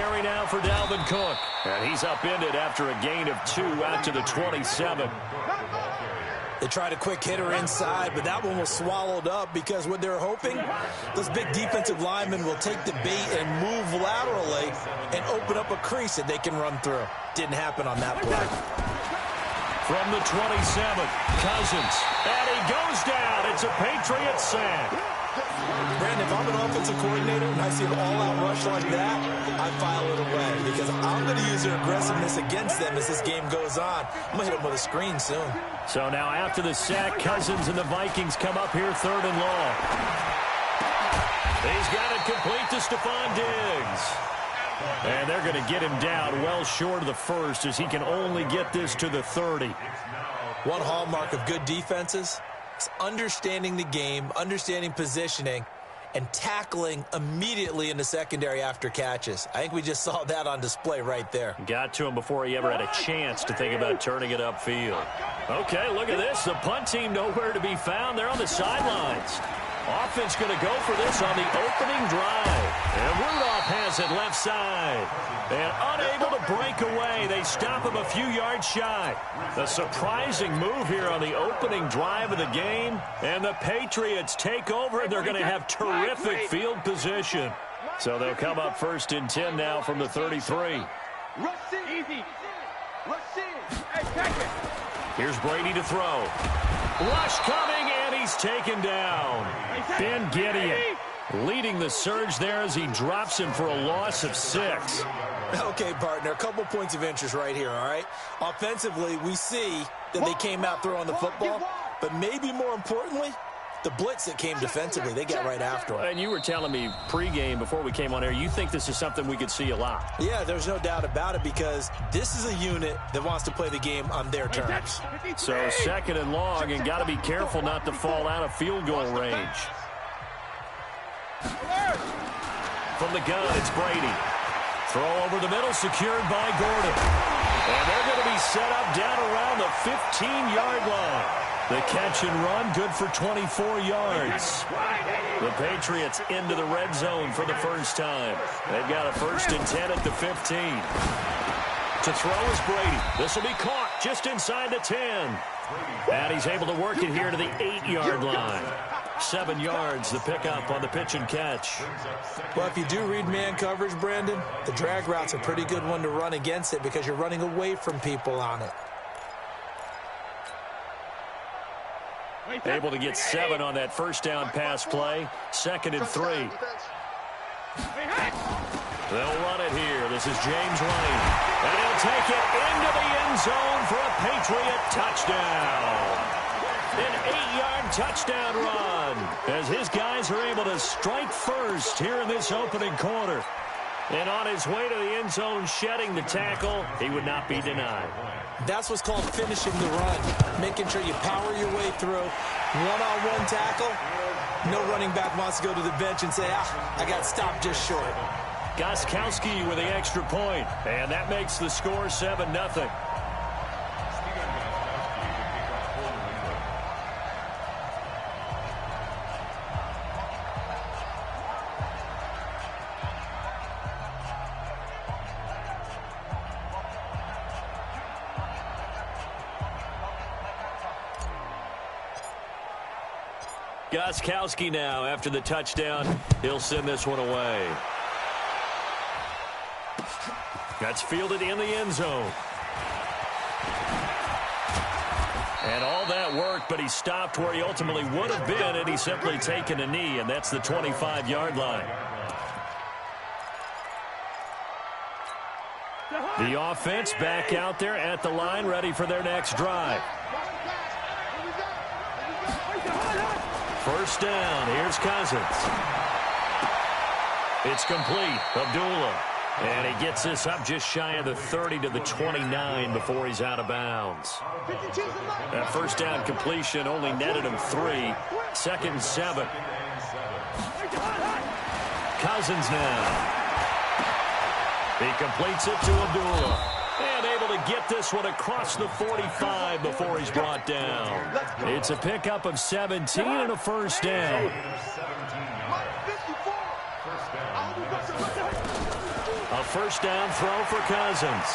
carry now for Dalvin Cook. And he's upended after a gain of 2 out to the 27. They tried a quick hitter inside, but that one was swallowed up because what they're hoping, those big defensive linemen will take the bait and move laterally and open up a crease that they can run through. Didn't happen on that play. From the 27, Cousins, and he goes down. It's a Patriots sack. Brandon, if I'm an offensive coordinator and I see an all-out rush like that, I file it away because I'm going to use their aggressiveness against them as this game goes on. I'm going to hit them with a screen soon. So now after the sack, Cousins and the Vikings come up here 3rd and long. He's got it complete to Stephon Diggs. And they're going to get him down well short of the first as he can only get this to the 30. One hallmark of good defenses is understanding the game, understanding positioning, and tackling immediately in the secondary after catches. I think we just saw that on display right there. Got to him before he ever had a chance to think about turning it upfield. Okay, look at this. The punt team nowhere to be found. They're on the sidelines. Offense going to go for this on the opening drive. And Rudolph has it left side. And unable to break away. They stop him a few yards shy. A surprising move here on the opening drive of the game. And the Patriots take over, and they're going to have terrific field position. So they'll come up 1st and 10 now from the 33. Here's Brady to throw. Rush coming, and he's taken down. Ben Gideon leading the surge there as he drops him for a loss of 6. Okay, partner, a couple points of interest right here, all right? Offensively, we see that they came out throwing the football, but maybe more importantly, the blitz that came defensively, they got right after him. And you were telling me pregame before we came on air, you think this is something we could see a lot. Yeah, there's no doubt about it because this is a unit that wants to play the game on their terms. So 2nd and long, and got to be careful not to fall out of field goal range. From the gun, it's Brady. Throw over the middle, secured by Gordon. And they're going to be set up down around the 15-yard line. The catch and run, good for 24 yards. The Patriots into the red zone for the first time. They've got a 1st and 10 at the 15. To throw is Brady. This will be caught just inside the 10. And he's able to work it here to the 8-yard line. 7 yards, the pickup on the pitch and catch. Well, if you do read man coverage, Brandon, the drag route's a pretty good one to run against it because you're running away from people on it. Able to get 7 on that 1st down pass play. 2nd and 3. They'll run it here. This is James Lane. And he'll take it into the end zone for a Patriot touchdown. An 8-yard touchdown run as his guys are able to strike first here in this opening quarter. And on his way to the end zone, shedding the tackle, he would not be denied. That's what's called finishing the run, making sure you power your way through. One-on-one tackle, no running back wants to go to the bench and say, I got stopped just short. Gostkowski with the extra point, and that makes the score 7-0. Gostkowski now after the touchdown. He'll send this one away. That's fielded in the end zone. And all that work, but he stopped where he ultimately would have been, and he's simply taken a knee, and that's the 25-yard line. The offense back out there at the line, ready for their next drive. 1st down. Here's Cousins. It's complete. Abdullah. And he gets this up just shy of the 30 to the 29 before he's out of bounds. That 1st down completion only netted him 3. 2nd and 7. Cousins now. He completes it to Abdullah. And able to get this one across the 45 before he's brought down. It's a pickup of 17 and a 1st down. A first down throw for Cousins.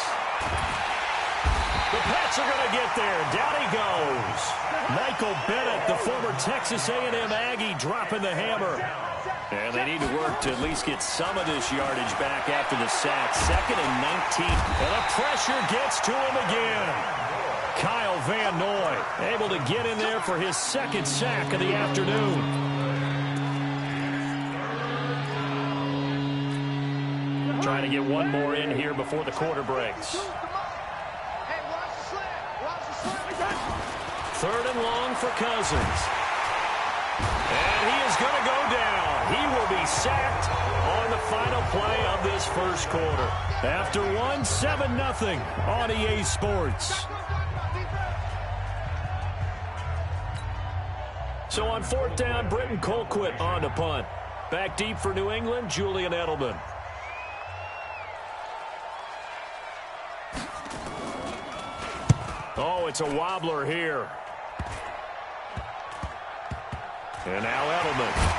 The Pats are going to get there. Down he goes. Michael Bennett, the former Texas A&M Aggie, dropping the hammer. And they need to work to at least get some of this yardage back after the sack. 2nd and 19. And the pressure gets to him again. Kyle Van Noy able to get in there for his 2nd sack of the afternoon. Trying to get one more in here before the quarter breaks. 3rd and long for Cousins. And he is going to go down. He will be sacked on the final play of this first quarter. After 7-0 on EA Sports. So on 4th down, Britton Colquitt on to punt. Back deep for New England, Julian Edelman. Oh, it's a wobbler here. And now Edelman.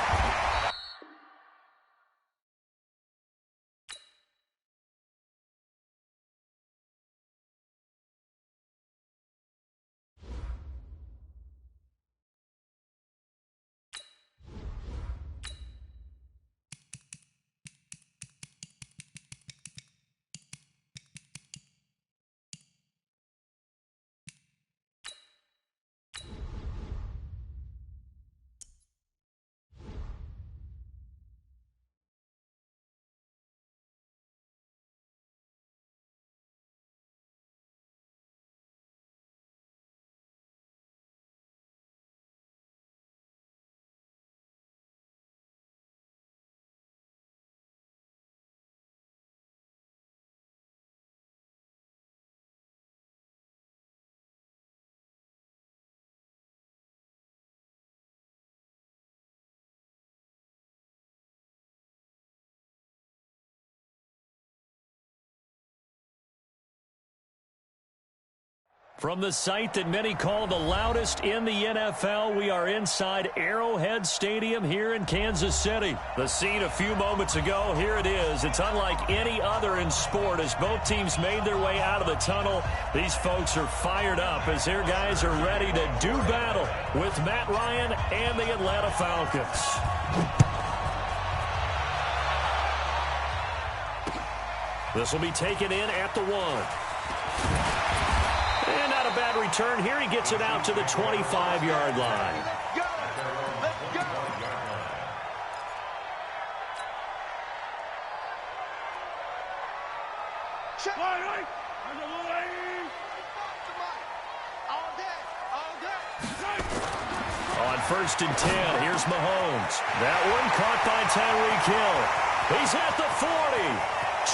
From the site that many call the loudest in the NFL, we are inside Arrowhead Stadium here in Kansas City. The scene a few moments ago, here it is. It's unlike any other in sport as both teams made their way out of the tunnel. These folks are fired up as their guys are ready to do battle with Matt Ryan and the Atlanta Falcons. This will be taken in at the 1. And not a bad return here. He gets it out to the 25-yard line. On 1st and 10, here's Mahomes. That one caught by Tyreek Hill. He's at the 40,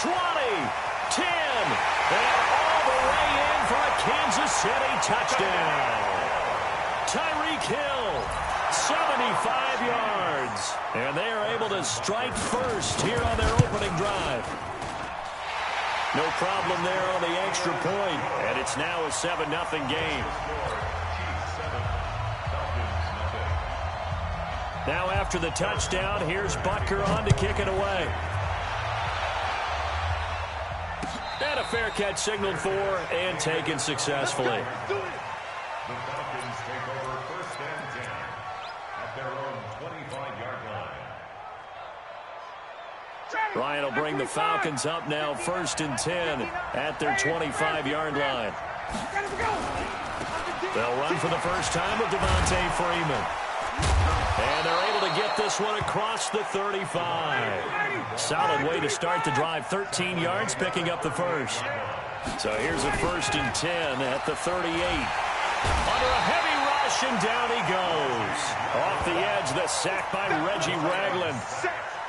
20, 10, and all the way in for a Kansas City touchdown. Tyreek Hill, 75 yards. And they are able to strike first here on their opening drive. No problem there on the extra point. And it's now a 7-0 game. Now after the touchdown, here's Butker on to kick it away. And a fair catch signaled for and taken successfully. The Falcons take over 1st and 10 at their own 25-yard line. Ryan will bring the Falcons up now 1st and 10 at their 25-yard line. They'll run for the first time with Devontae Freeman. And they're able to get this one across the 35. Solid way to start the drive. 13 yards, picking up the first. So here's a 1st and 10 at the 38. Under a heavy rush, and down he goes. Off the edge, the sack by Reggie Ragland.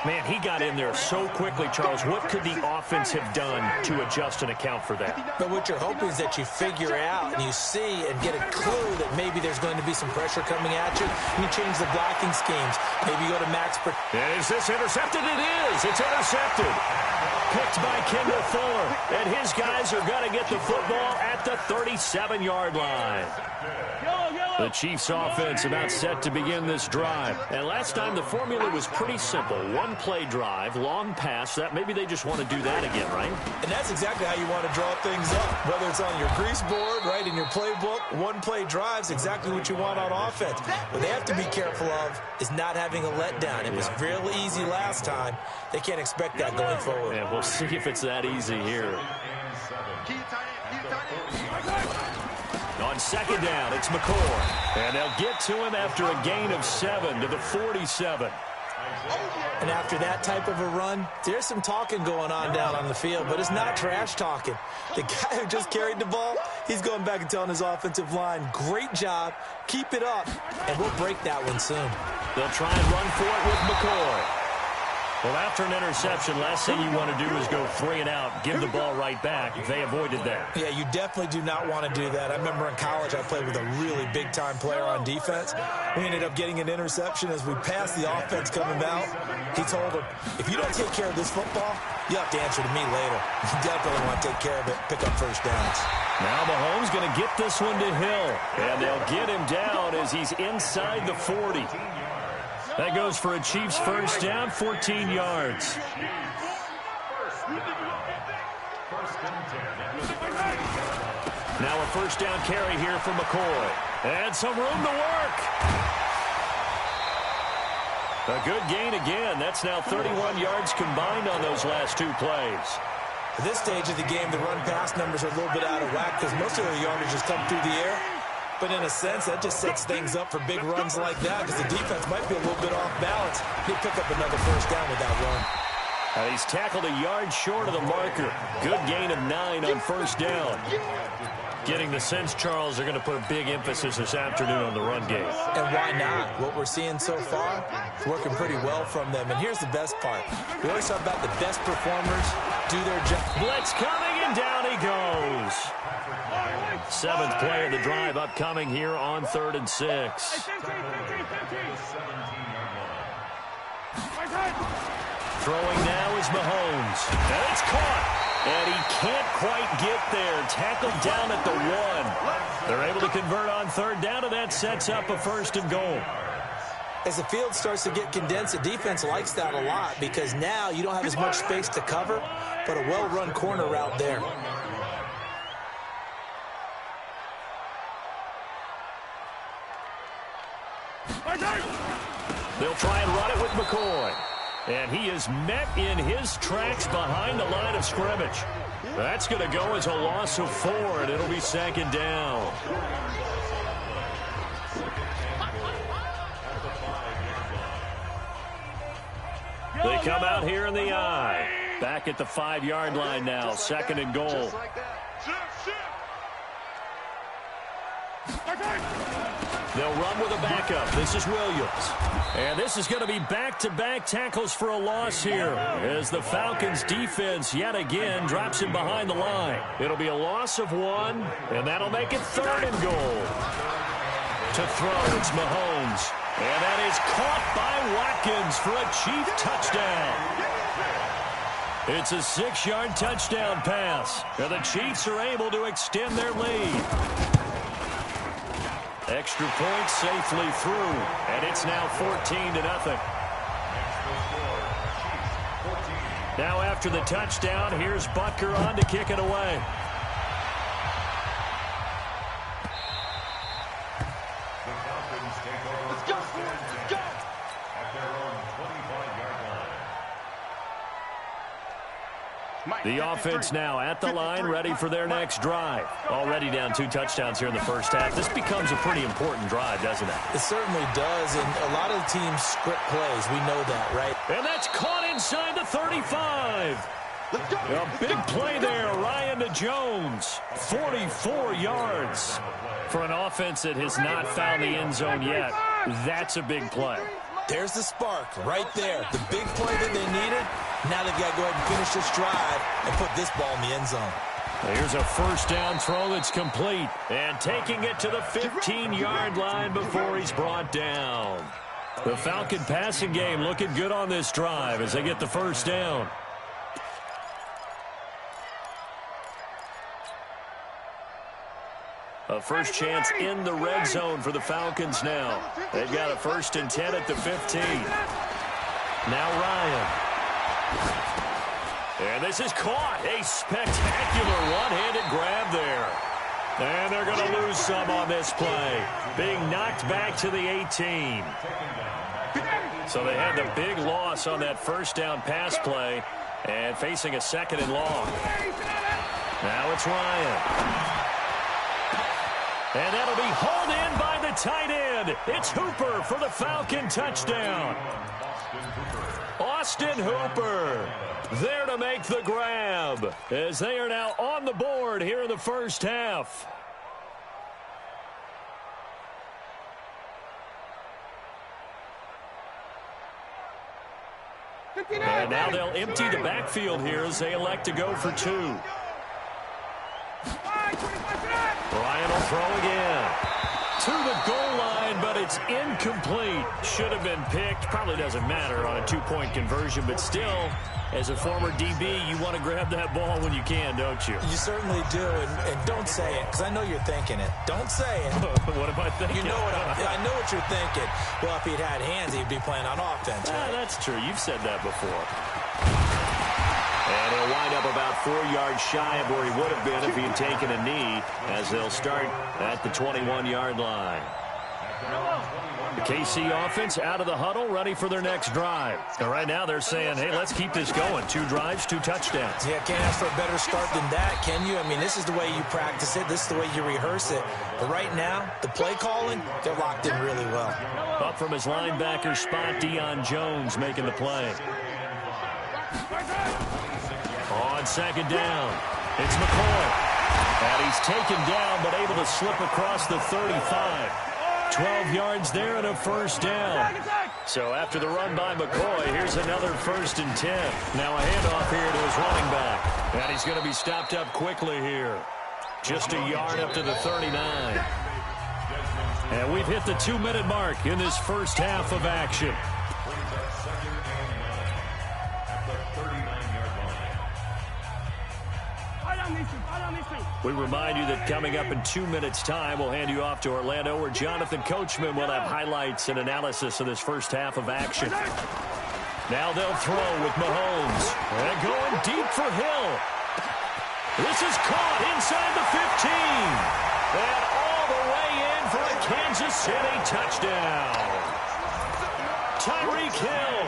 Man, he got in there so quickly, Charles. What could the offense have done to adjust and account for that? But what you're hoping is that you figure out and you see and get a clue that maybe there's going to be some pressure coming at you, and you change the blocking schemes. Maybe you go to max. And is this intercepted? It is. It's intercepted. picked by Kendall Fuller. And his guys are going to get the football at the 37-yard line. The Chiefs offense about set to begin this drive. And last time the formula was pretty simple. One-play drive, long pass. That maybe they just want to do that again, right? And that's exactly how you want to draw things up. Whether it's on your grease board, right, in your playbook, one-play drive's exactly what you want on offense. What they have to be careful of is not having a letdown. It was real easy last time. They can't expect that going forward. And we'll see if it's that easy here. On second down, it's McCoy. And they'll get to him after a gain of 7 to the 47. And after that type of a run, there's some talking going on down on the field, but it's not trash talking. The guy who just carried the ball, he's going back and telling his offensive line, great job, keep it up, and we'll break that one soon. They'll try and run for it with McCoy. Well, after an interception, last thing you want to do is go 3 and out, give the ball right back. They avoided that. Yeah, you definitely do not want to do that. I remember in college I played with a really big-time player on defense. We ended up getting an interception as we passed the offense coming out. He told him, if you don't take care of this football, you have to answer to me later. You definitely want to take care of it, pick up first downs. Now Mahomes going to get this one to Hill, and they'll get him down as he's inside the 40. That goes for a Chiefs first down, 14 yards. Now a first down carry here for McCoy. And some room to work. A good gain again. That's now 31 yards combined on those last 2 plays. At this stage of the game, the run-pass numbers are a little bit out of whack because most of their yardage has come through the air. But in a sense, that just sets things up for big runs like that because the defense might be a little bit off balance. He'll pick up another first down with that run. And he's tackled a yard short of the marker. Good gain of 9 on first down. Getting the sense, Charles, they're going to put a big emphasis this afternoon on the run game. And why not? What we're seeing so far is working pretty well from them. And here's the best part. We always talk about the best performers do their job. Blitz coming, and down he goes. 7th play of the drive upcoming here on 3rd and 6. Throwing now is Mahomes. And it's caught. And he can't quite get there. Tackled down at the 1. They're able to convert on 3rd down, and that sets up a 1st and goal. As the field starts to get condensed, the defense likes that a lot because now you don't have as much space to cover, but a well-run corner route there. They'll try and run it with McCoy. And he is met in his tracks behind the line of scrimmage. That's going to go as a loss of 4, and it'll be 2nd down. They come out here in the I. Back at the 5-yard line now, 2nd and goal. They'll run with a backup. This is Williams. And this is going to be back-to-back tackles for a loss here as the Falcons defense yet again drops him behind the line. It'll be a loss of 1, and that'll make it 3rd and goal. To throw, it's Mahomes. And that is caught by Watkins for a Chief touchdown. It's a 6-yard touchdown pass. And the Chiefs are able to extend their lead. Extra point safely through, and it's now 14-0. Now after the touchdown, here's Butker on to kick it away. The Falcons take over. Let's go! At their own 25-yard line. The offense now at the line, ready for their next drive. Already down 2 touchdowns here in the first half. This becomes a pretty important drive, doesn't it? It certainly does, and a lot of the teams script plays. We know that, right? And that's caught inside the 35. A big play there, Ryan to Jones. 44 yards. For an offense that has not found the end zone yet, that's a big play. There's the spark right there. The big play that they needed. Now they've got to go ahead and finish this drive and put this ball in the end zone. Here's a first down throw that's complete. And taking it to the 15-yard line before he's brought down. The Falcon passing game looking good on this drive as they get the first down. A first chance in the red zone for the Falcons now. They've got a 1st and 10 at the 15. Now Ryan. And this is caught. A spectacular one-handed grab there. And they're going to lose some on this play. Being knocked back to the 18. So they had the big loss on that first down pass play and facing a 2nd and long. Now it's Ryan. And that'll be hauled in by the tight end. It's Hooper for the Falcon touchdown. Austin Hooper there to make the grab as they are now on the board here in the first half. And now they'll empty the backfield here as they elect to go for 2. Ryan will throw again. To the goal line, but it's incomplete. Should have been picked. Probably doesn't matter on a 2-point conversion, but still, as a former DB, you want to grab that ball when you can, don't you? You certainly do, and don't say it, because I know you're thinking it. Don't say it. What am I thinking? You know I know what you're thinking. Well, if he'd had hands, he'd be playing on offense. Right? That's true. You've said that before. And he'll wind up about 4 yards shy of where he would have been if he had taken a knee, as they'll start at the 21-yard line. The KC offense out of the huddle, ready for their next drive. And right now they're saying, hey, let's keep this going. 2 drives, 2 touchdowns. Yeah, can't ask for a better start than that, can you? I mean, this is the way you practice it. This is the way you rehearse it. But right now, the play calling, they're locked in really well. Up from his linebacker spot, Deion Jones making the play. On 2nd down, it's McCoy. And he's taken down, but able to slip across the 35. 12 yards there and a 1st down. So after the run by McCoy, here's another 1st and 10. Now a handoff here to his running back. And he's going to be stopped up quickly here. Just a yard up to the 39. And we've hit the 2-minute mark in this first half of action. We remind you that coming up in 2 minutes' time, we'll hand you off to Orlando, where Jonathan Coachman will have highlights and analysis of this first half of action. Now they'll throw with Mahomes. And going deep for Hill. This is caught inside the 15. And all the way in for a Kansas City touchdown. Tyreek Hill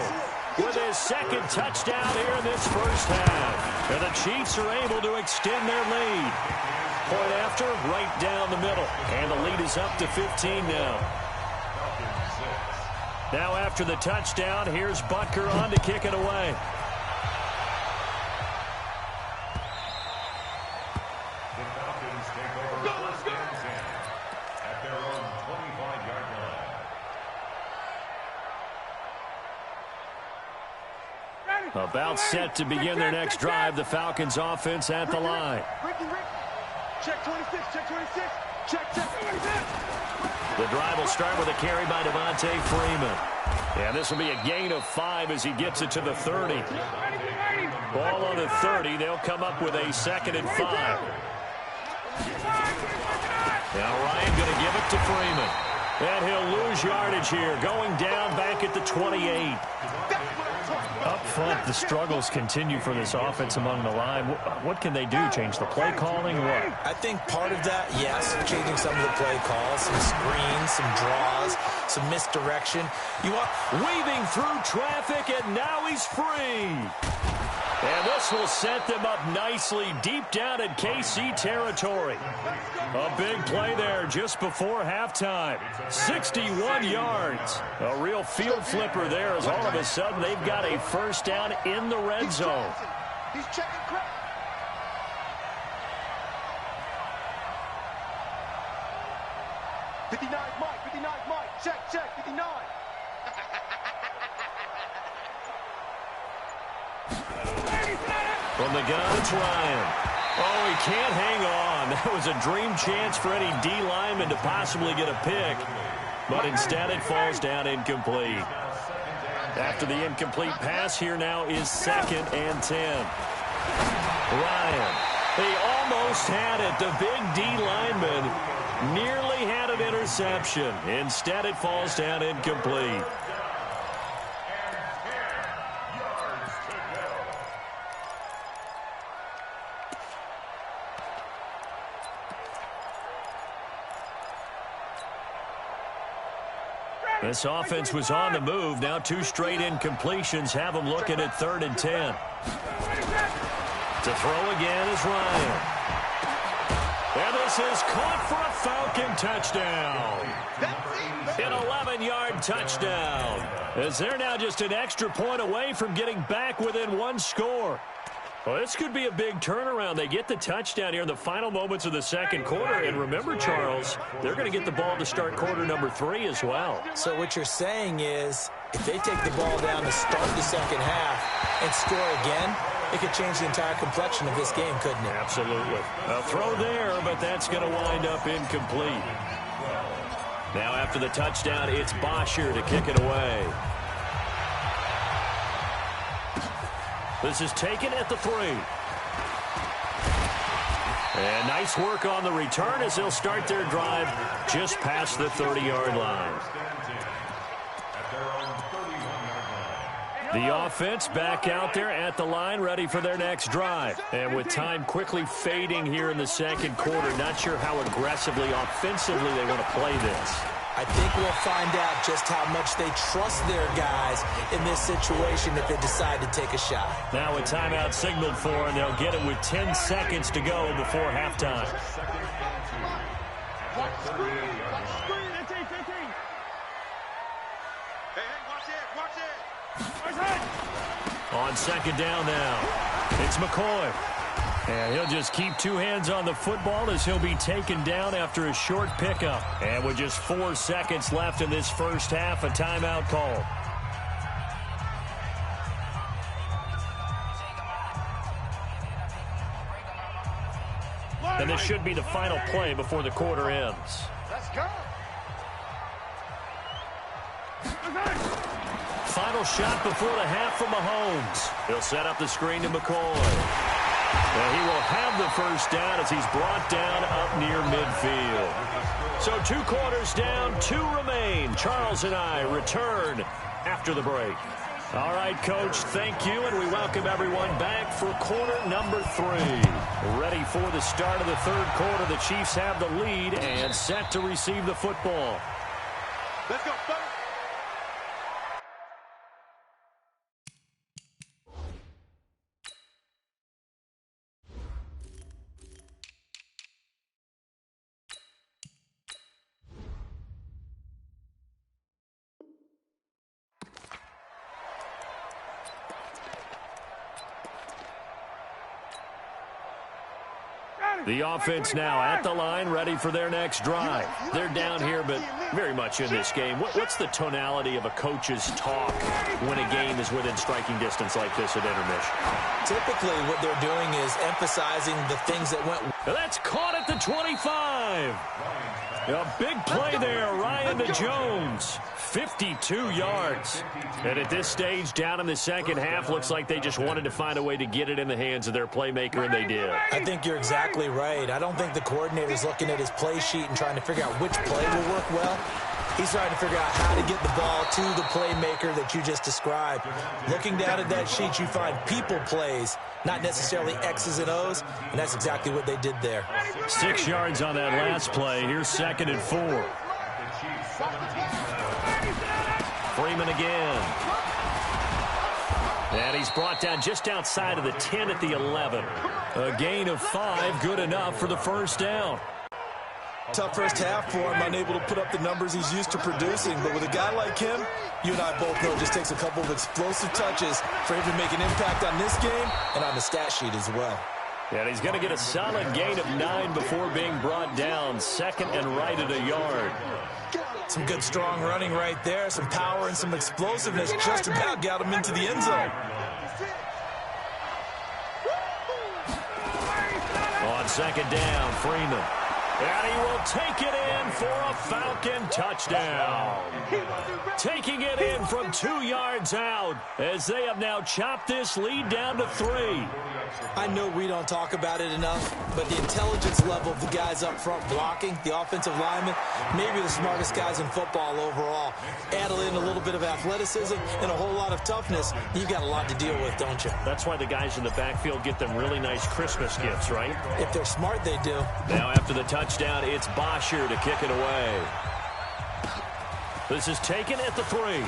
with his 2nd touchdown here in this first half. And the Chiefs are able to extend their lead. Point after, right down the middle. And the lead is up to 15 now. Now after the touchdown, here's Butker on to kick it away. The Falcons take over 1st and 10 at their own 25-yard line. About set to begin their next drive, the Falcons offense at the line. Check 26, check 26, check 26. The drive will start with a carry by Devontae Freeman. And this will be a gain of 5 as he gets it to the 30. Ball on the 30. They'll come up with a 2nd and 5. Now Ryan going to give it to Freeman. And he'll lose yardage here, going down back at the 28. Up front, the struggles continue for this offense among the line. What can they do? Change the play calling? What? I think part of that, yes, changing some of the play calls, some screens, some draws, some misdirection. You want weaving through traffic, and now he's free. And this will set them up nicely deep down in KC territory. A big play there just before halftime. 61 yards. A real field flipper there as all of a sudden they've got a 1st down in the red zone. He's checking crap. Mike. Check, 59. From the gun, it's Ryan. Oh, he can't hang on. That was a dream chance for any D lineman to possibly get a pick. But instead it falls down incomplete. After the incomplete pass, here now is 2nd and 10. Ryan, he almost had it. The big D lineman Nearly had an interception. Instead, it falls down incomplete. This offense was on the move. Now 2 straight incompletions have them looking at 3rd and 10. To throw again is Ryan. And this is caught for a Falcon touchdown. An 11-yard touchdown. As they're now just an extra point away from getting back within 1 score. Well, this could be a big turnaround. They get the touchdown here in the final moments of the second quarter. And remember, Charles, they're going to get the ball to start quarter number 3 as well. So what you're saying is if they take the ball down to start the second half and score again, it could change the entire complexion of this game, couldn't it? Absolutely. A throw there, but that's going to wind up incomplete. Now after the touchdown, it's Bosher to kick it away. This is taken at the 3. And nice work on the return as they'll start their drive just past the 30-yard line. The offense back out there at the line, ready for their next drive. And with time quickly fading here in the second quarter, not sure how aggressively, offensively they want to play this. I think we'll find out just how much they trust their guys in this situation if they decide to take a shot. Now a timeout signaled for, and they'll get it with 10 seconds to go before halftime. Watch the screen. Watch the screen. 15, 15. Hey, watch it. Watch it. On second down now, it's McCoy. And he'll just keep 2 hands on the football as he'll be taken down after a short pickup. And with just 4 seconds left in this first half, a timeout call. And this should be the final play before the quarter ends. Let's go. Final shot before the half from Mahomes. He'll set up the screen to McCoy. And he will have the first down as he's brought down up near midfield. So 2 quarters down, 2 remain. Charles and I return after the break. All right, Coach, thank you, and we welcome everyone back for quarter number 3. Ready for the start of the third quarter. The Chiefs have the lead and set to receive the football. Let's go. The offense now at the line, ready for their next drive. They're down here, but very much in this game. What's the tonality of a coach's talk when a game is within striking distance like this at intermission? Typically, what they're doing is emphasizing the things that went. That's caught at the 25. A big play there, Ryan to Jones. 52 yards. And at this stage, down in the second half, looks like they just wanted to find a way to get it in the hands of their playmaker, and they did. I think you're exactly right. I don't think the coordinator's looking at his play sheet and trying to figure out which play will work well. He's trying to figure out how to get the ball to the playmaker that you just described. Looking down at that sheet, you find people plays, not necessarily X's and O's, and that's exactly what they did there. 6 yards on that last play. Here's 2nd and 4. Freeman again. And he's brought down just outside of the 10 at the 11. A gain of 5, good enough for the first down. Tough first half for him, unable to put up the numbers he's used to producing. But with a guy like him, you and I both know it just takes a couple of explosive touches for him to make an impact on this game and on the stat sheet as well. And he's going to get a solid gain of 9 before being brought down. 2nd and right at a yard. Some good strong running right there. Some power and some explosiveness just about got him into the end zone. On 2nd down, Freeman. And he will take it in for a Falcon touchdown. Taking it in from 2 yards out as they have now chopped this lead down to 3. I know we don't talk about it enough, but the intelligence level of the guys up front blocking, the offensive linemen, maybe the smartest guys in football overall. Add in a little bit of athleticism and a whole lot of toughness, you've got a lot to deal with, don't you? That's why the guys in the backfield get them really nice Christmas gifts, right? If they're smart, they do. Now after the touchdown, it's Bosher to kick it away. This is taken at the 3.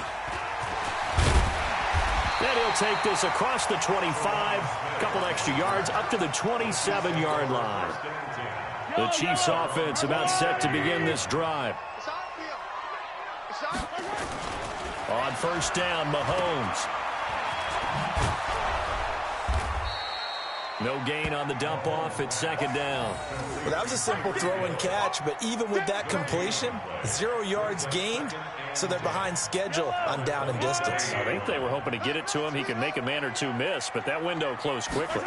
And he'll take this across the 25, a couple extra yards up to the 27-yard line. The Chiefs offense about set to begin this drive. On first down, Mahomes. No gain on the dump off at second down. Well, that was a simple throw and catch, but even with that completion, 0 yards gained, so they're behind schedule on down and distance. I think they were hoping to get it to him. He can make a man or two miss, but that window closed quickly.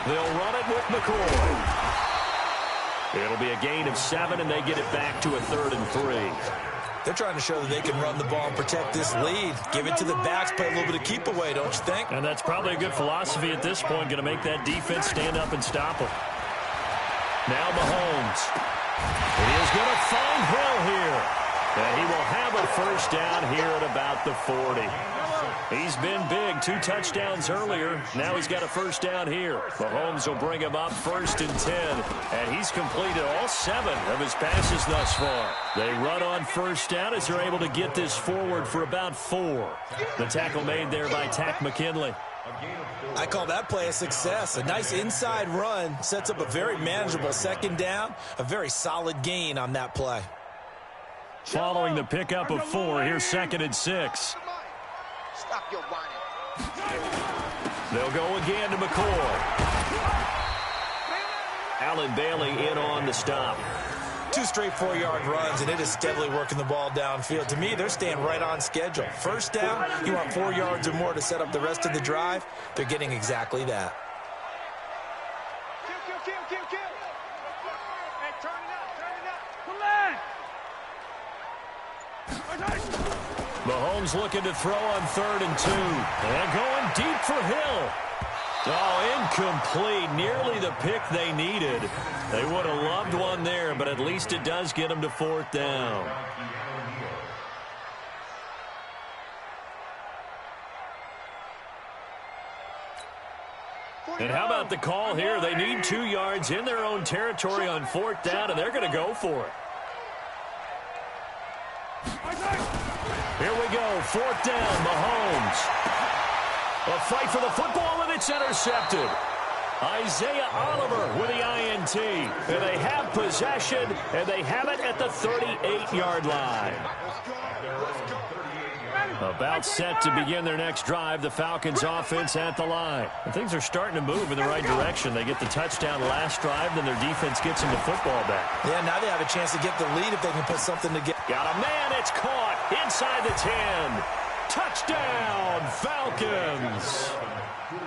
They'll run it with McCoy. It'll be a gain of 7, and they get it back to a 3rd and 3. They're trying to show that they can run the ball and protect this lead. Give it to the backs, play a little bit of keep away, don't you think? And that's probably a good philosophy at this point, going to make that defense stand up and stop them. Now Mahomes. He is going to find Hill here. And he will have a first down here at about the 40. He's been big, 2 touchdowns earlier. Now he's got a first down here. Mahomes will bring him up 1st and 10. And he's completed all 7 of his passes thus far. They run on first down as they're able to get this forward for about 4. The tackle made there by Tack McKinley. I call that play a success. A nice inside run sets up a very manageable second down. A very solid gain on that play. Following the pickup of 4, here's 2nd and 6. Stop your whining. They'll go again to McCoy. Allen Bailey in on the stop. 2 straight 4-yard runs, and it is steadily working the ball downfield. To me, they're staying right on schedule. First down, you want 4 yards or more to set up the rest of the drive. They're getting exactly that. Kill. Hey, turn it up. Come on. Mahomes looking to throw on 3rd and 2. And going deep for Hill. Oh, incomplete. Nearly the pick they needed. They would have loved one there, but at least it does get them to 4th down. And how about the call here? They need 2 yards in their own territory on 4th down, and they're going to go for it. Here we go, 4th down, Mahomes. A fight for the football, and it's intercepted. Isaiah Oliver with the INT. And they have possession, and they have it at the 38-yard line. About set to begin their next drive, the Falcons offense at the line. And things are starting to move in the right direction. They get the touchdown last drive, then their defense gets them the football back. Yeah, now they have a chance to get the lead if they can put something together. Got a man, it's caught inside the 10. Touchdown, Falcons.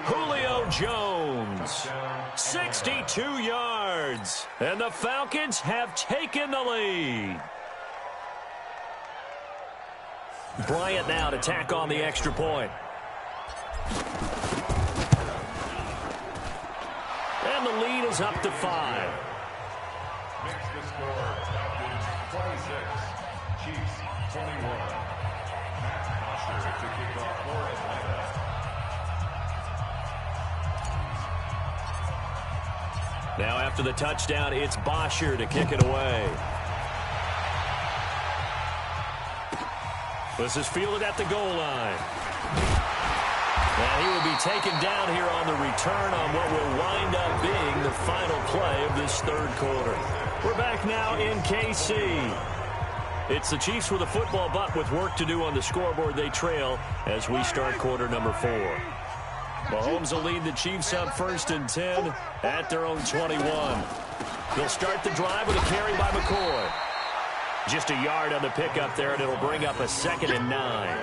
Julio Jones, 62 yards. And the Falcons have taken the lead. Bryant now to tack on the extra point. And the lead is up to 5. Makes the score, Falcons 26, Chiefs 21. Matt Bosher to kick off for Atlanta. Now after the touchdown, it's Bosher to kick it away. This is fielded at the goal line. And he will be taken down here on the return on what will wind up being the final play of this 3rd quarter. We're back now in KC. It's the Chiefs with a football, but with work to do on the scoreboard, they trail as we start quarter number 4. Mahomes will lead the Chiefs up 1st and 10 at their own 21. They'll start the drive with a carry by McCoy. Just a yard on the pickup there, and it'll bring up a 2nd and 9.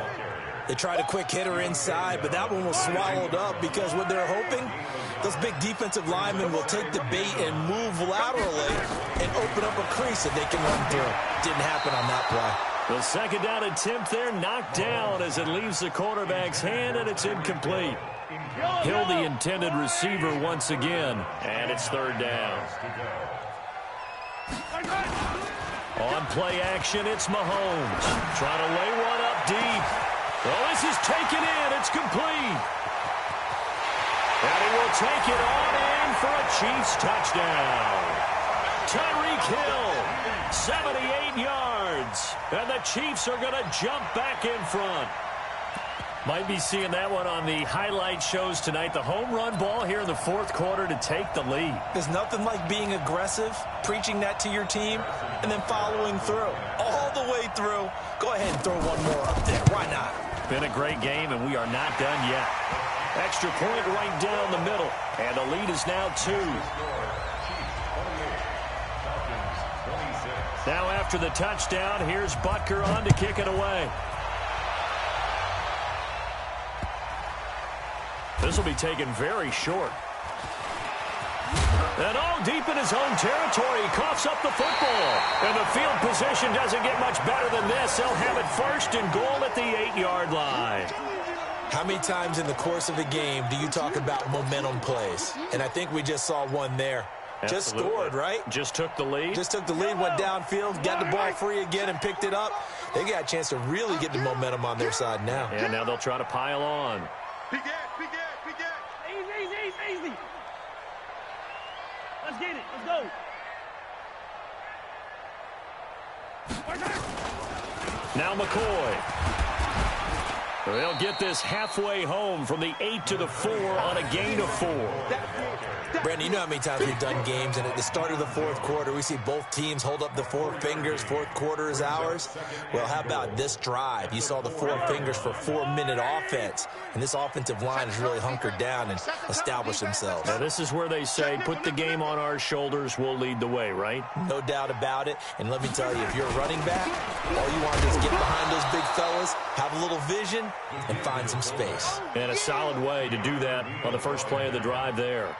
They tried a quick hitter inside, but that one was swallowed up because what they're hoping, those big defensive linemen will take the bait and move laterally and open up a crease that they can run through. Didn't happen on that play. The 2nd down attempt there knocked down as it leaves the quarterback's hand, and it's incomplete. Hill, the intended receiver once again, and it's third down. On play action, it's Mahomes. Trying to lay one up deep. Oh, this is taken in. It's complete. And he will take it on in for a Chiefs touchdown. Tyreek Hill, 78 yards. And the Chiefs are going to jump back in front. Might be seeing that one on the highlight shows tonight. The home run ball here in the fourth quarter to take the lead. There's nothing like being aggressive, preaching that to your team, and then following through. All the way through. Go ahead and throw one more up there. Why not? Been a great game, and we are not done yet. Extra point right down the middle. And the lead is now 2. Now after the touchdown, here's Butker on to kick it away. This will be taken very short. And deep in his own territory, he coughs up the football. And the field position doesn't get much better than this. They'll have it first and goal at the 8-yard line. How many times in the course of a game do you talk about momentum plays? And I think we just saw one there. Absolutely. Just scored, right? Just took the lead. Just took the lead, went downfield, got the ball free again, and picked it up. They got a chance to really get the momentum on their side now. And now they'll try to pile on. Easy. Let's get it. Let's go. Now McCoy. They'll get this halfway home from the 8 to the 4 on a gain of 4. Brandon, you know how many times we've done games, and at the start of the fourth quarter, we see both teams hold up the 4 fingers. Fourth quarter is ours. Well, how about this drive? You saw the 4 fingers for 4-minute offense, and this offensive line has really hunkered down and established themselves. Now, this is where they say, put the game on our shoulders, we'll lead the way, right? No doubt about it. And let me tell you, if you're a running back, all you want to do is get behind those big fellas, have a little vision, and find some space. And a solid way to do that on the first play of the drive there.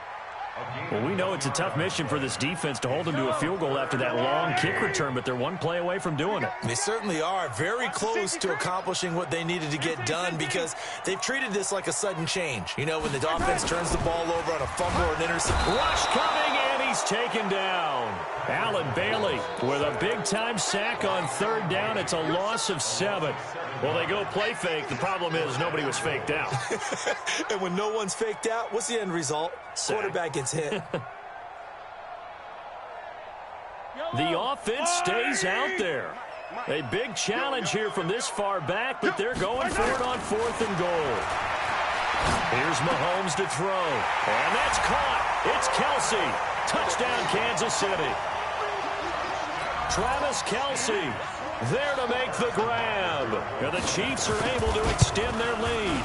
Well, we know it's a tough mission for this defense to hold them to a field goal after that long kick return, but they're one play away from doing it. They certainly are very close to accomplishing what they needed to get done because they've treated this like a sudden change. You know, when the offense turns the ball over on a fumble or an interception. Rush coming, and he's taken down. Allen Bailey with a big-time sack on third down. It's a loss of 7. Well, they go play fake. The problem is nobody was faked out. And when no one's faked out, what's the end result? Sack. Quarterback gets hit. The offense stays out there. A big challenge here from this far back, but they're going for it on 4th and goal. Here's Mahomes to throw. And that's caught. It's Kelsey. Touchdown, Kansas City. Travis Kelsey there to make the grab. And the Chiefs are able to extend their lead.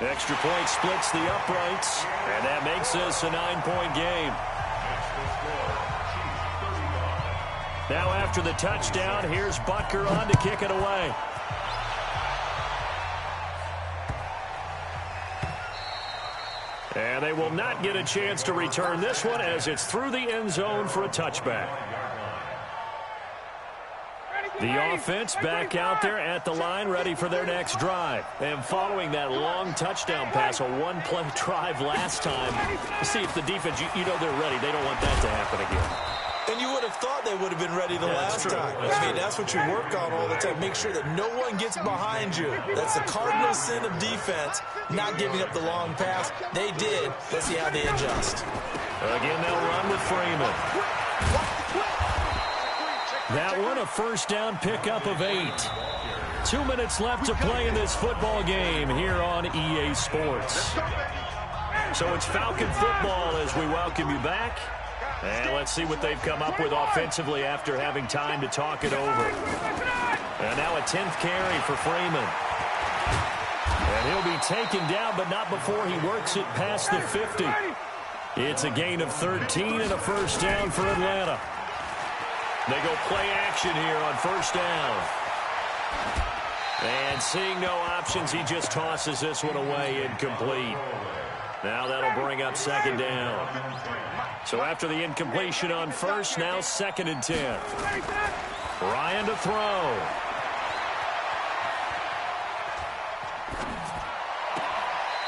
Extra point splits the uprights, and that makes this a 9-point game. Now after the touchdown, here's Butker on to kick it away. And they will not get a chance to return this one as it's through the end zone for a touchback. The offense back out there at the line, ready for their next drive. And following that long touchdown pass, a one-play drive last time, see if the defense, you know they're ready. They don't want that to happen again. And you would have thought they would have been ready the last time. I mean, that's what you work on all the time. Make sure that no one gets behind you. That's the cardinal sin of defense, not giving up the long pass. They did. Let's see how they adjust. Again, they'll run with Freeman. That one, a first down pickup of 8. 2 minutes left to play in this football game here on EA Sports. So it's Falcon football as we welcome you back. And let's see what they've come up with offensively after having time to talk it over. And now a 10th carry for Freeman. And he'll be taken down, but not before he works it past the 50. It's a gain of 13 and a first down for Atlanta. They go play action here on first down. And seeing no options, he just tosses this one away incomplete. Now that'll bring up second down. So after the incompletion on first, now 2nd and 10. Ryan to throw.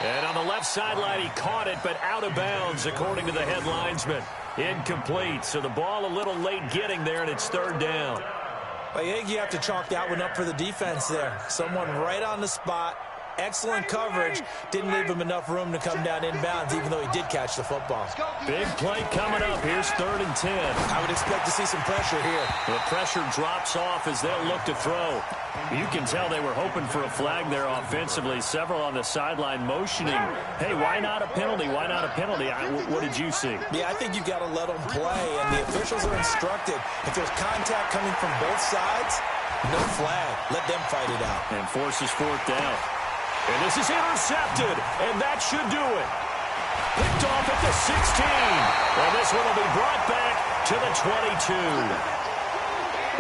And on the left sideline, he caught it, but out of bounds, according to the head linesman. Incomplete, so the ball a little late getting there, and it's third down. I think you have to chalk that one up for the defense there. Someone right on the spot. Excellent coverage. Didn't leave him enough room to come down inbounds, even though he did catch the football. Big play coming up. Here's 3rd and 10. I would expect to see some pressure here. The pressure drops off as they'll look to throw. You can tell they were hoping for a flag there offensively. Several on the sideline motioning. Hey, why not a penalty? Why not a penalty? What did you see? Yeah, I think you've got to let them play, and the officials are instructed. If there's contact coming from both sides, no flag. Let them fight it out. And forces 4th down. And this is intercepted, and that should do it. Picked off at the 16. And this one will be brought back to the 22.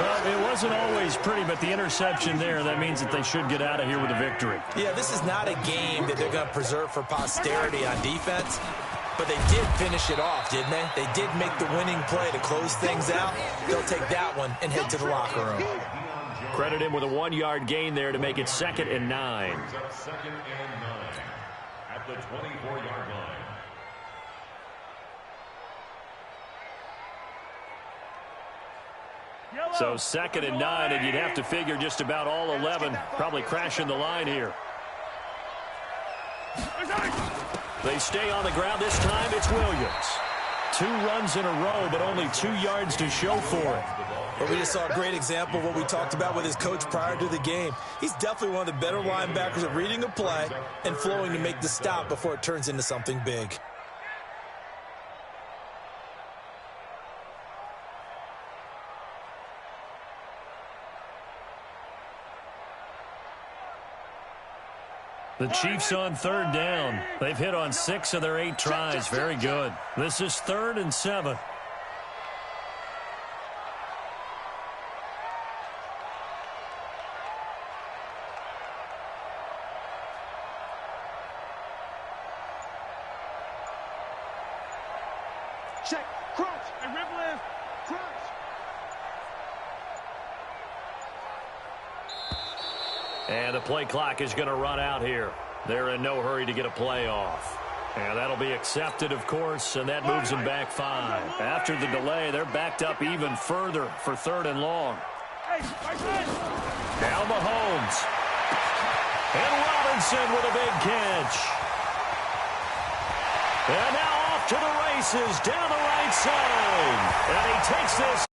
Well, it wasn't always pretty, but the interception there, that means that they should get out of here with a victory. Yeah, this is not a game that they're going to preserve for posterity on defense, but they did finish it off, didn't they? They did make the winning play to close things out. They'll take that one and head to the locker room. Credit him with a 1-yard gain there to make it 2nd and 9. 2nd and 9 at the 24-yard line. So 2nd and 9, and you'd have to figure just about all 11 probably crashing the line here. They stay on the ground. This time it's Williams. 2 runs in a row, but only 2 yards to show for it. But we just saw a great example of what we talked about with his coach prior to the game. He's definitely one of the better linebackers at reading a play and flowing to make the stop before it turns into something big. The Chiefs on 3rd down. They've hit on 6 of their 8 tries. Very good. This is 3rd and 7. Check. Crunch. And rip left. Crunch. And the play clock is going to run out here. They're in no hurry to get a play off. And that'll be accepted, of course, and that moves them back 5. After the delay, they're backed up even further for 3rd and long. Now Mahomes. And Robinson with a big catch. And now off to the races down the right side. And he takes this